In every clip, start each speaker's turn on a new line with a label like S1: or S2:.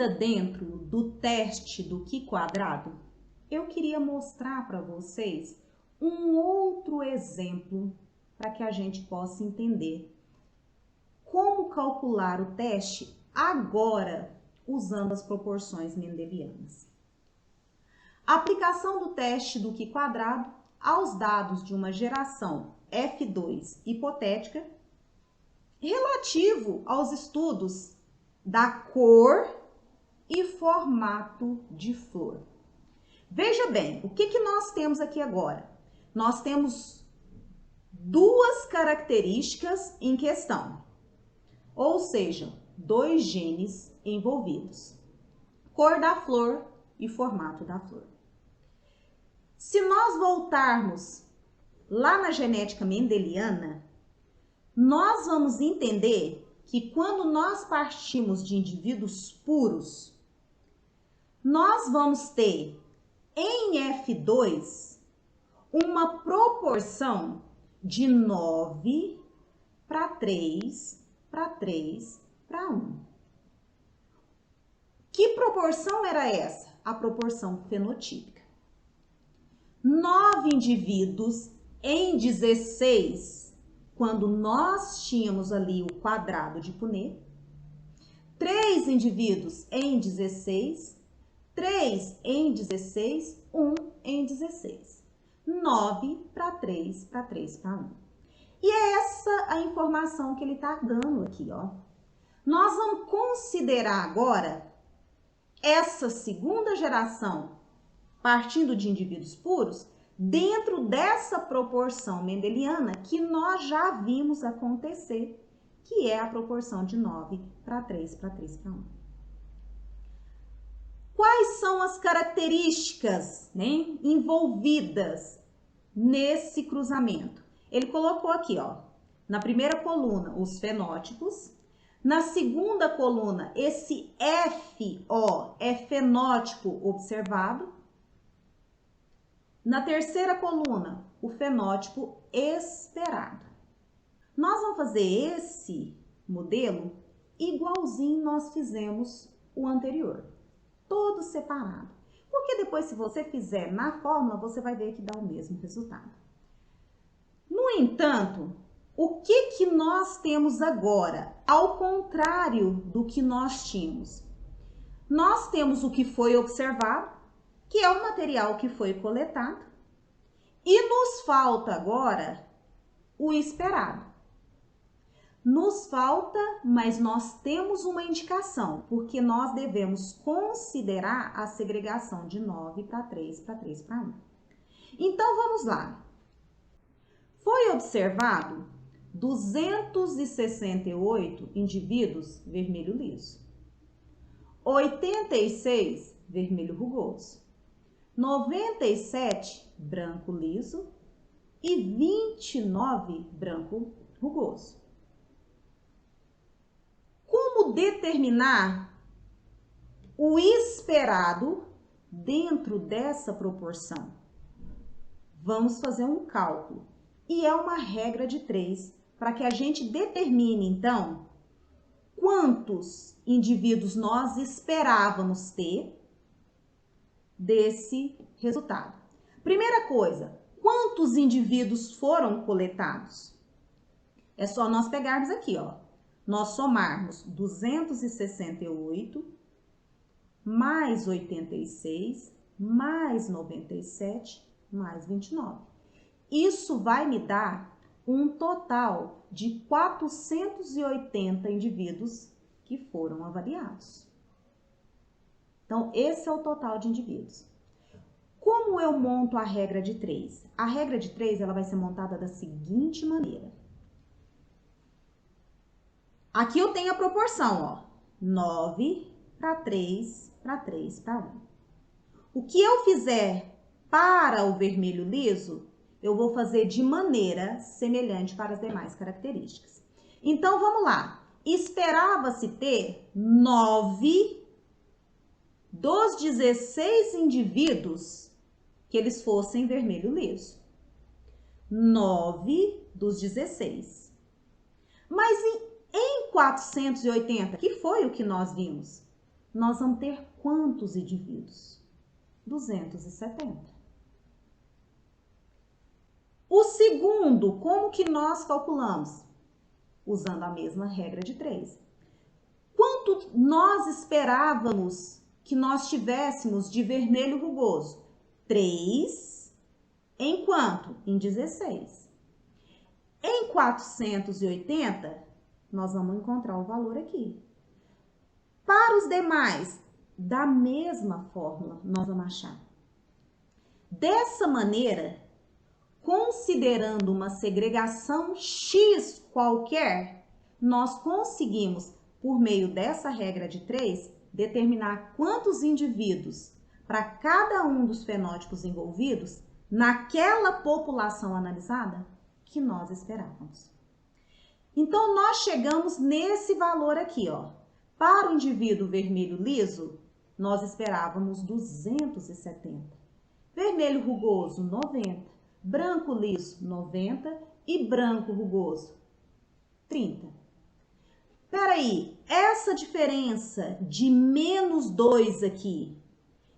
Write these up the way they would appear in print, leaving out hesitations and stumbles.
S1: Ainda dentro do teste do Q quadrado, eu queria mostrar para vocês um outro exemplo para que a gente possa entender como calcular o teste agora usando as proporções mendelianas. A aplicação do teste do Q quadrado aos dados de uma geração F2 hipotética relativo aos estudos da cor e formato de flor. Veja bem, o que nós temos aqui agora? Nós temos duas características em questão, ou seja, dois genes envolvidos: cor da flor e formato da flor. Se nós voltarmos lá na genética mendeliana, nós vamos entender que quando nós partimos de indivíduos puros, nós vamos ter em F2 uma proporção de 9 para 3 para 3 para 1. Que proporção era essa? A proporção fenotípica. 9 indivíduos em 16, quando nós tínhamos ali o quadrado de Punnett. 3 indivíduos em 16, 3 em 16, 1 em 16. 9 para 3 para 3 para 1. E é essa a informação que ele está dando aqui, ó. Nós vamos considerar agora essa segunda geração partindo de indivíduos puros dentro dessa proporção mendeliana que nós já vimos acontecer, que é a proporção de 9 para 3 para 3 para 1. Quais são as características, né, envolvidas nesse cruzamento? Ele colocou aqui, ó, na primeira coluna, os fenótipos. Na segunda coluna, esse F, ó, é fenótipo observado. Na terceira coluna, o fenótipo esperado. Nós vamos fazer esse modelo igualzinho nós fizemos o anterior, todo separado. Porque depois, se você fizer na fórmula, você vai ver que dá o mesmo resultado. No entanto, o que nós temos agora, ao contrário do que nós tínhamos? Nós temos o que foi observado, que é o material que foi coletado, e nos falta agora o esperado. Nos falta, mas nós temos uma indicação, porque nós devemos considerar a segregação de 9 para 3 para 3 para 1. Então, vamos lá. Foi observado 268 indivíduos vermelho liso, 86 vermelho rugoso, 97 branco liso e 29 branco rugoso. Como determinar o esperado dentro dessa proporção? Vamos fazer um cálculo. E é uma regra de 3 para que a gente determine, então, quantos indivíduos nós esperávamos ter desse resultado. Primeira coisa, quantos indivíduos foram coletados? É só nós pegarmos aqui, ó. Nós somarmos 268 mais 86 mais 97 mais 29. Isso vai me dar um total de 480 indivíduos que foram avaliados. Então, esse é o total de indivíduos. Como eu monto a regra de 3? A regra de 3 ela vai ser montada da seguinte maneira. Aqui eu tenho a proporção, ó, 9 para 3 para 3 para 1. O que eu fizer para o vermelho liso, eu vou fazer de maneira semelhante para as demais características. Então, vamos lá. Esperava-se ter 9 dos 16 indivíduos que eles fossem vermelho liso. 9 dos 16. Mas em 480, que foi o que nós vimos, nós vamos ter quantos indivíduos? 270. O segundo, como que nós calculamos? Usando a mesma regra de 3. Quanto nós esperávamos que nós tivéssemos de vermelho rugoso? 3 em quanto? Em 16. Em 480, nós vamos encontrar o valor aqui. Para os demais, da mesma fórmula, nós vamos achar. Dessa maneira, considerando uma segregação X qualquer, nós conseguimos, por meio dessa regra de 3, determinar quantos indivíduos para cada um dos fenótipos envolvidos naquela população analisada que nós esperávamos. Então, nós chegamos nesse valor aqui, ó. Para o indivíduo vermelho liso, nós esperávamos 270. Vermelho rugoso, 90. Branco liso, 90. E branco rugoso, 30. Peraí, essa diferença de menos 2 aqui,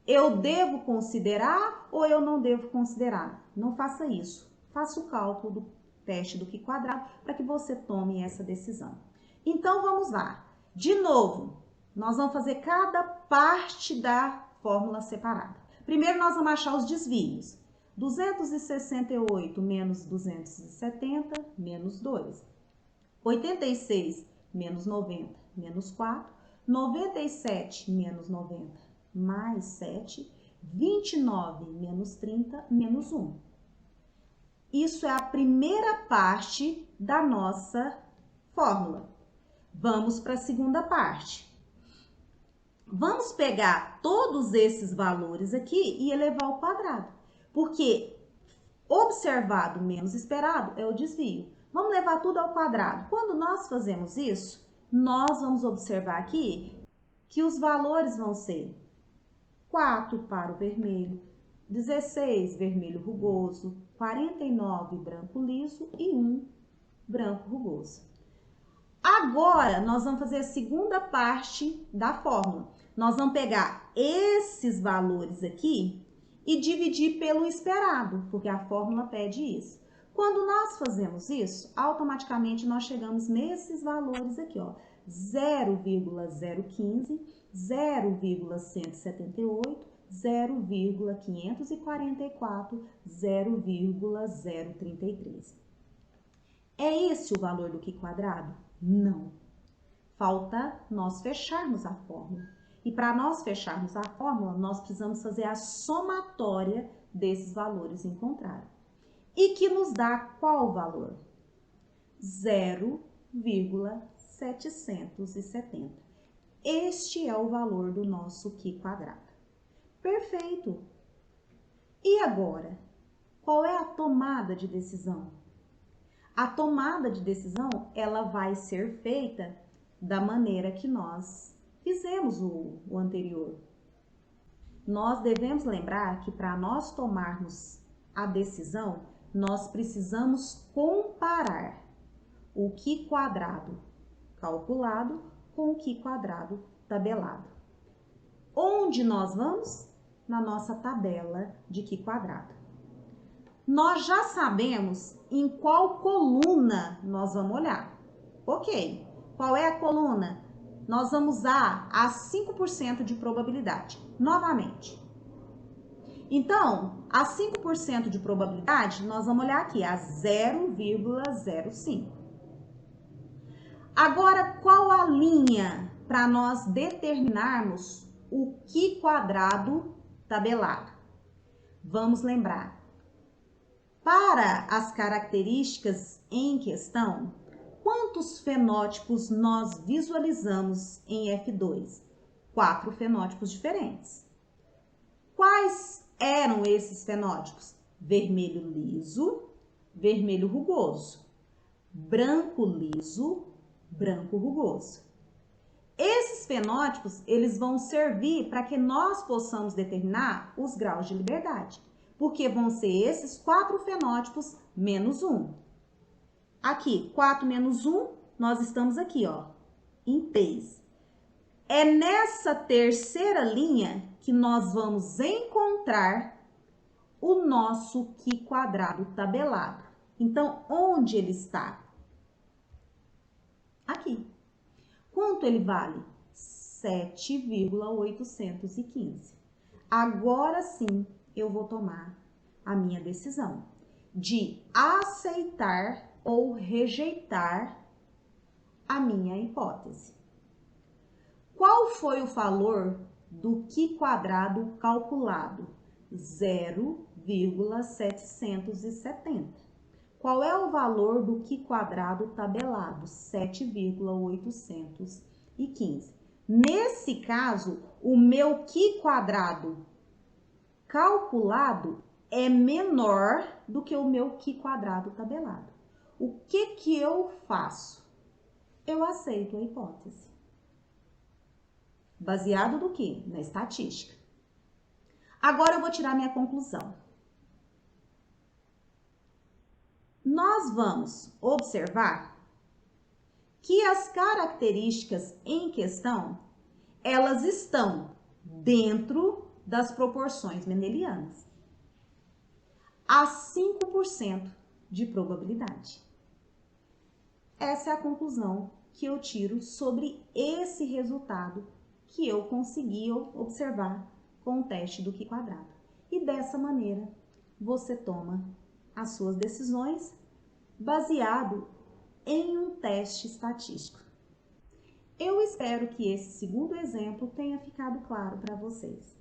S1: eu devo considerar ou eu não devo considerar? Não faça isso. Faça o cálculo do teste do Q quadrado para que você tome essa decisão. Então, vamos lá. De novo, nós vamos fazer cada parte da fórmula separada. Primeiro, nós vamos achar os desvios. 268 menos 270, menos 2. 86 menos 90, menos 4. 97 menos 90, mais 7. 29 menos 30, menos 1. Isso é a primeira parte da nossa fórmula. Vamos para a segunda parte. Vamos pegar todos esses valores aqui e elevar ao quadrado. Porque observado menos esperado é o desvio. Vamos levar tudo ao quadrado. Quando nós fazemos isso, nós vamos observar aqui que os valores vão ser 4 para o vermelho, 16 vermelho rugoso, 49 branco liso e 1 branco rugoso. Agora, nós vamos fazer a segunda parte da fórmula. Nós vamos pegar esses valores aqui e dividir pelo esperado, porque a fórmula pede isso. Quando nós fazemos isso, automaticamente nós chegamos nesses valores aqui, ó. 0,015, 0,178, 0,544, 0,033. É esse o valor do Q quadrado? Não. Falta nós fecharmos a fórmula. E para nós fecharmos a fórmula, nós precisamos fazer a somatória desses valores encontrados. E que nos dá qual valor? 0,770. Este é o valor do nosso Q quadrado. Perfeito! E agora, qual é a tomada de decisão? A tomada de decisão, ela vai ser feita da maneira que nós fizemos o anterior. Nós devemos lembrar que para nós tomarmos a decisão, nós precisamos comparar o Q quadrado calculado com o Q quadrado tabelado. Onde nós vamos? Na nossa tabela de Q quadrado. Nós já sabemos em qual coluna nós vamos olhar. Ok, qual é a coluna? Nós vamos usar a 5% de probabilidade, novamente. Então, a 5% de probabilidade, nós vamos olhar aqui, a 0,05. Agora, qual a linha para nós determinarmos o Q quadrado tabelado? Vamos lembrar. Para as características em questão, quantos fenótipos nós visualizamos em F2? 4 fenótipos diferentes. Quais eram esses fenótipos? Vermelho liso, vermelho rugoso, branco liso, branco rugoso. Esses fenótipos, eles vão servir para que nós possamos determinar os graus de liberdade, porque vão ser esses 4 fenótipos menos 1. Aqui, 4 menos 1, nós estamos aqui, ó, em 3. É nessa terceira linha que nós vamos encontrar o nosso Q quadrado tabelado. Então, onde ele está? Aqui. Quanto ele vale? 7,815. Agora sim, eu vou tomar a minha decisão de aceitar ou rejeitar a minha hipótese. Qual foi o valor do Q quadrado calculado? 0,770. Qual é o valor do Q quadrado tabelado? 7,815. Nesse caso, o meu Q quadrado calculado é menor do que o meu Q quadrado tabelado. O que eu faço? Eu aceito a hipótese. Baseado no quê? Na estatística. Agora eu vou tirar minha conclusão. Nós vamos observar que as características em questão, elas estão dentro das proporções mendelianas. Há 5% de probabilidade. Essa é a conclusão que eu tiro sobre esse resultado que eu consegui observar com o teste do Q quadrado. E dessa maneira, você toma as suas decisões baseado em um teste estatístico. Eu espero que esse segundo exemplo tenha ficado claro para vocês.